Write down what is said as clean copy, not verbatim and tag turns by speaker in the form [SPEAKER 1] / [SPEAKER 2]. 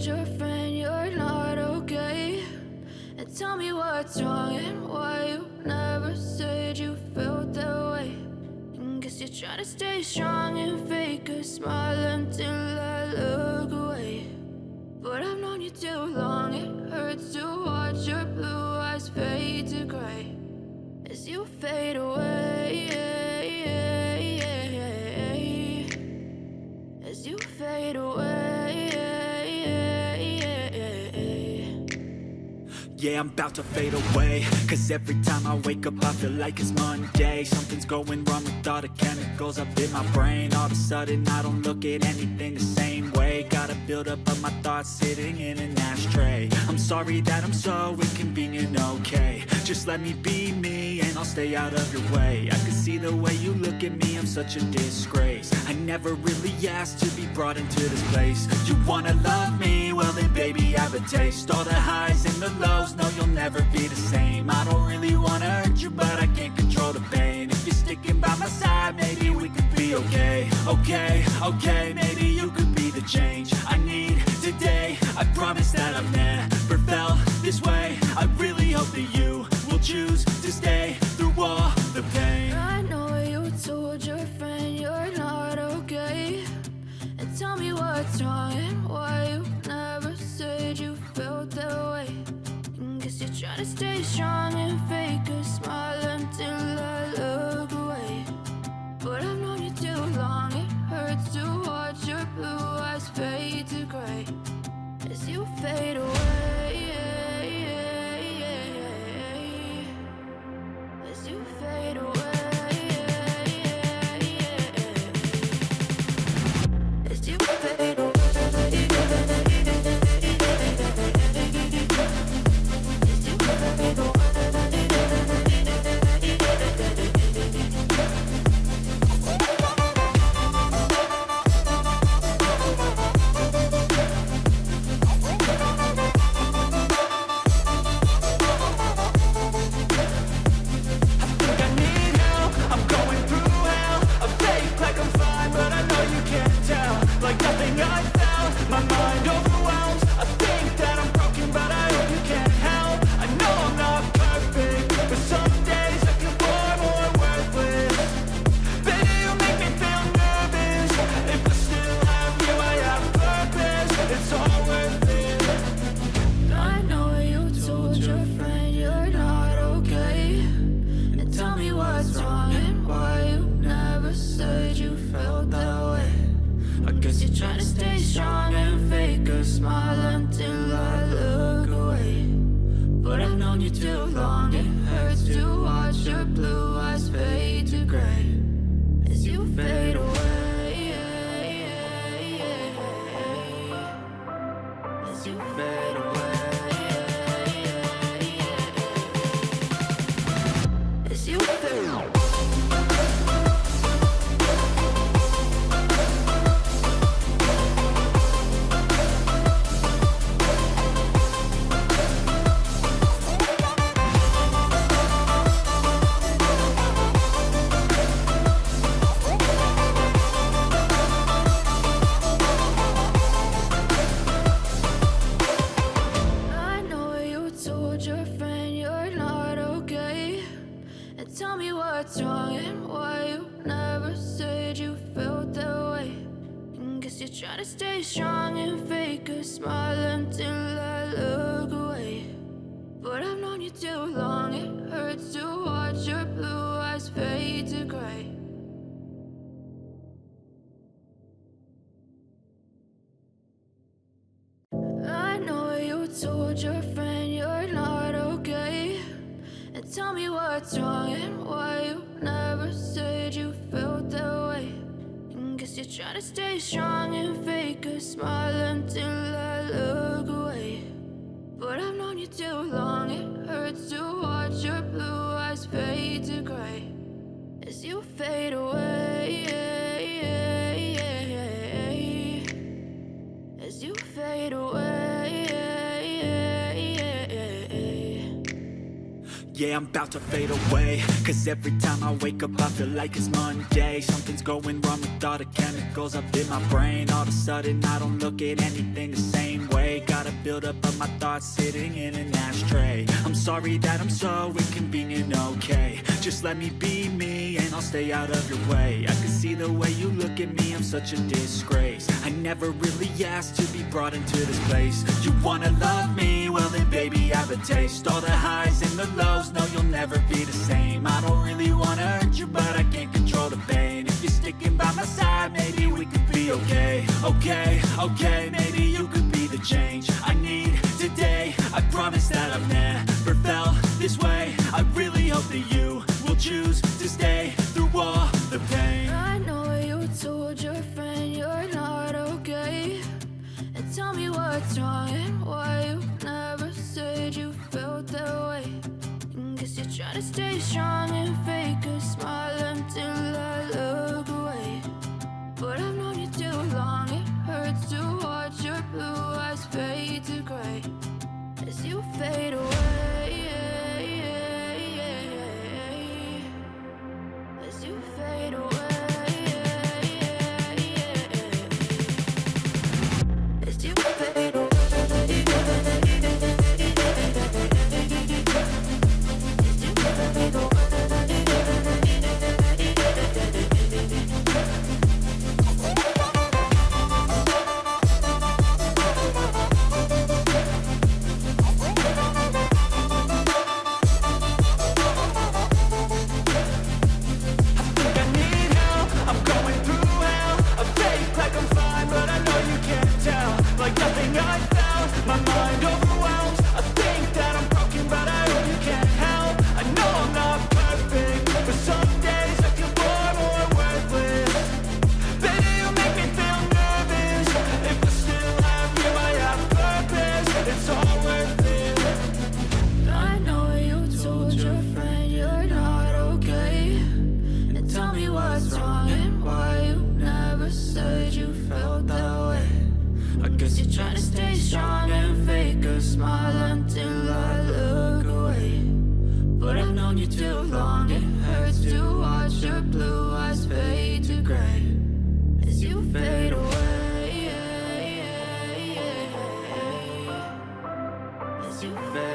[SPEAKER 1] told your friend you're not okay? And tell me what's wrong and why you never said you felt that way. And guess you're trying to stay strong and fake a smile until I look away. But I've known you too long, it hurts to watch your blue eyes fade to gray as you fade away, as you fade away.
[SPEAKER 2] Yeah, I'm about to fade away, cause every time I wake up I feel like it's Monday. Something's going wrong with all the chemicals up in my brain. All of a sudden I don't look at anything the same way. Got a buildup of my thoughts sitting in an ashtray. I'm sorry that I'm so inconvenient, okay? Just let me be me and I'll stay out of your way. I can see the way you look at me, I'm such a disgrace. I never really asked to be brought into this place. You wanna love me? Well then baby, have a taste. All the highs and the lows, no, you'll never be the same. I don't really wanna hurt you, but I can't control the pain. If you're sticking by my side, maybe we could be okay. Okay, maybe you could be the change I need today. I promise that I've never felt this way. I really hope that you will choose to stay through all the pain.
[SPEAKER 1] I know you told your friend you're not okay. And tell me what's wrong and why you never said you felt that way. Guess you're trying to stay strong and fake a smile until I look away. But I've known you too long, it hurts to watch your blue eyes fade to gray as you fade away, as you fade away, as you fade away. Told your friend you're not okay. And tell me what's wrong and why you never said you felt that way. And guess you're trying to stay strong and fake a smile until I look away. But I've known you too long, it hurts to watch your blue eyes fade to gray as you fade away, as you fade away.
[SPEAKER 2] Yeah, I'm about to fade away. Cause every time I wake up I feel like it's Monday. Something's going wrong with all the chemicals up in my brain. All of a sudden I don't look at anything the same way. Gotta build up of my thoughts sitting in an ashtray. I'm sorry that I'm so inconvenient, okay. Just let me be me and I'll stay out of your way. I can see the way you look at me, I'm such a disgrace. I never really asked to be brought into this place. You wanna love me? Well then baby, have a taste. All the highs and the lows, no you'll never be the same. I don't really wanna hurt you, but I can't control the pain. If you're sticking by my side, maybe we could be okay. Okay, maybe you could be the change I need today. I promise that I've never felt this way. I really hope that you will choose to stay through all the pain.
[SPEAKER 1] I know you told your friend you're not okay, and tell me what's wrong and why you never said you felt that way. Guess you're trying to stay strong and fake a smile until I look away. But I've known you too long, it hurts to watch your blue eyes fade to gray as you fade away. As you fade away. As you fade away. Trying to stay strong and fake a smile until I look away. But I've known you too long, it hurts to watch your blue eyes fade to gray as you fade away. As you fade